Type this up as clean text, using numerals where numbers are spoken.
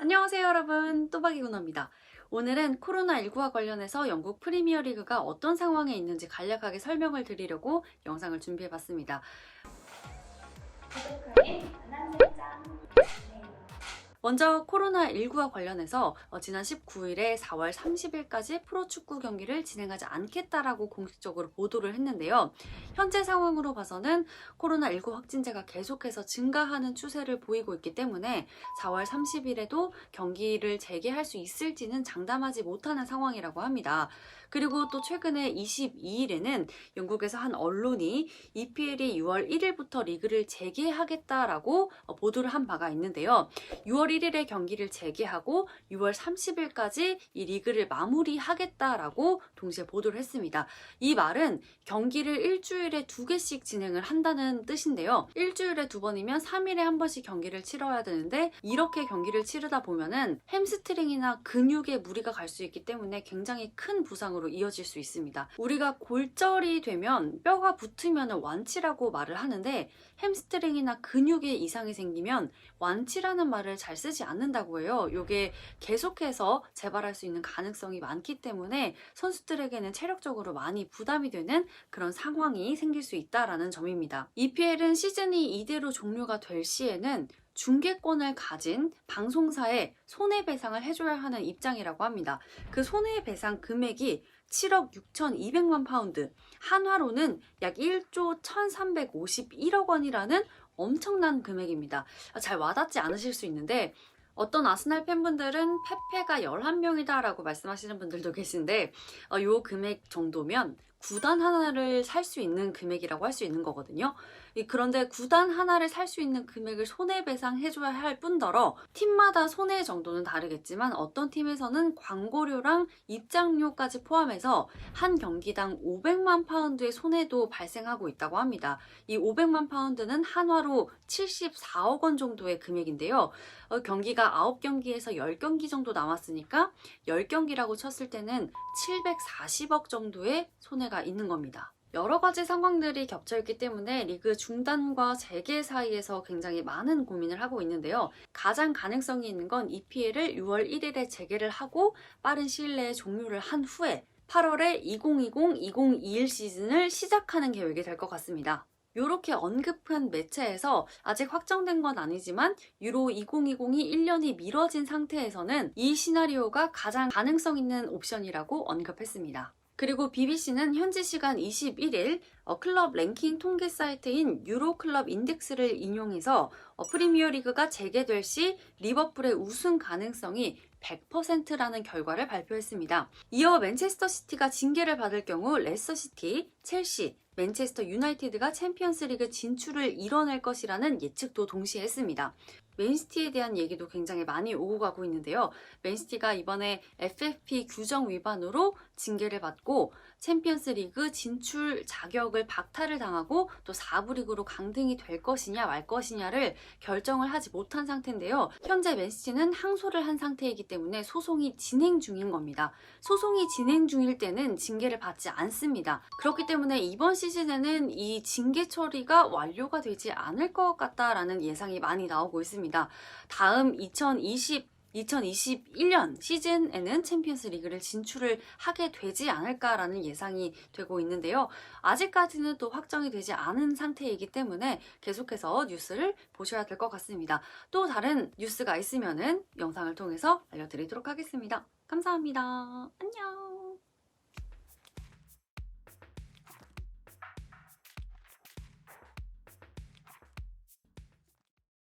안녕하세요 여러분, 또박이구너입니다. 오늘은 코로나19와 관련해서 영국 프리미어리그가 어떤 상황에 있는지 간략하게 설명을 드리려고 영상을 준비해봤습니다. 구독하기, 알람 설정. 먼저 코로나19와 관련해서 지난 19일에 4월 30일까지 프로축구 경기를 진행하지 않겠다라고 공식적으로 보도를 했는데요. 현재 상황으로 봐서는 코로나19 확진자가 계속해서 증가하는 추세를 보이고 있기 때문에 4월 30일에도 경기를 재개할 수 있을지는 장담하지 못하는 상황이라고 합니다. 그리고 또 최근에 22일에는 영국에서 한 언론이 EPL이 6월 1일부터 리그를 재개하겠다라고 보도를 한 바가 있는데요. 6월 1일에 경기를 재개하고 6월 30일까지 이 리그를 마무리하겠다라고 동시에 보도를 했습니다. 이 말은 경기를 일주일에 2개씩 진행을 한다는 뜻인데요. 일주일에 2번이면 3일에 한 번씩 경기를 치러야 되는데 이렇게 경기를 치르다 보면은 햄스트링이나 근육에 무리가 갈 수 있기 때문에 굉장히 큰 부상으로 이어질 수 있습니다. 우리가 골절이 되면 뼈가 붙으면 완치라고 말을 하는데 햄스트링이나 근육에 이상이 생기면 완치라는 말을 잘 쓰지 않는다고 해요. 이게 계속해서 재발할 수 있는 가능성이 많기 때문에 선수들에게는 체력적으로 많이 부담이 되는 그런 상황이 생길 수 있다라는 점입니다. EPL은 시즌이 이대로 종료가 될 시에는 중계권을 가진 방송사에 손해배상을 해줘야 하는 입장이라고 합니다. 그 손해배상 금액이 7억 6,200만 파운드, 한화로는 약 1조 1,351억 원이라는 엄청난 금액입니다. 잘 와닿지 않으실 수 있는데 어떤 아스날 팬분들은 페페가 11명이다 라고 말씀하시는 분들도 계신데 이 금액 정도면 구단 하나를 살 수 있는 금액이라고 할 수 있는 거거든요. 그런데 구단 하나를 살 수 있는 금액을 손해배상해줘야 할 뿐더러 팀마다 손해 정도는 다르겠지만 어떤 팀에서는 광고료랑 입장료까지 포함해서 한 경기당 500만 파운드의 손해도 발생하고 있다고 합니다. 이 500만 파운드는 한화로 74억 원 정도의 금액인데요. 경기가 9경기에서 10경기 정도 남았으니까 10경기라고 쳤을 때는 740억 정도의 손해가 있는 겁니다. 여러 가지 상황들이 겹쳐있기 때문에 리그 중단과 재개 사이에서 굉장히 많은 고민을 하고 있는데요. 가장 가능성이 있는 건 EPL을 6월 1일에 재개를 하고 빠른 시일 내에 종료를 한 후에 8월에 2020-2021 시즌을 시작하는 계획이 될 것 같습니다. 이렇게 언급한 매체에서 아직 확정된 건 아니지만 유로 2020이 1년이 미뤄진 상태에서는 이 시나리오가 가장 가능성 있는 옵션이라고 언급했습니다. 그리고 BBC는 현지 시간 21일 클럽 랭킹 통계 사이트인 유로클럽 인덱스를 인용해서 프리미어리그가 재개될 시 리버풀의 우승 가능성이 100%라는 결과를 발표했습니다. 이어 맨체스터 시티가 징계를 받을 경우 레스터시티, 첼시, 맨체스터 유나이티드가 챔피언스리그 진출을 이뤄낼 것이라는 예측도 동시에 했습니다. 맨시티에 대한 얘기도 굉장히 많이 오고 가고 있는데요. 맨시티가 이번에 FFP 규정 위반으로 징계를 받고 챔피언스 리그 진출 자격을 박탈을 당하고 또 4부 리그로 강등이 될 것이냐 말 것이냐를 결정을 하지 못한 상태인데요. 현재 맨시티는 항소를 한 상태이기 때문에 소송이 진행 중인 겁니다. 소송이 진행 중일 때는 징계를 받지 않습니다. 그렇기 때문에 이번 시즌에는 이 징계 처리가 완료가 되지 않을 것 같다라는 예상이 많이 나오고 있습니다. 다음 2021년 시즌에는 챔피언스 리그를 진출을 하게 되지 않을까라는 예상이 되고 있는데요. 아직까지는 또 확정이 되지 않은 상태이기 때문에 계속해서 뉴스를 보셔야 될 것 같습니다. 또 다른 뉴스가 있으면은 영상을 통해서 알려드리도록 하겠습니다. 감사합니다. 안녕.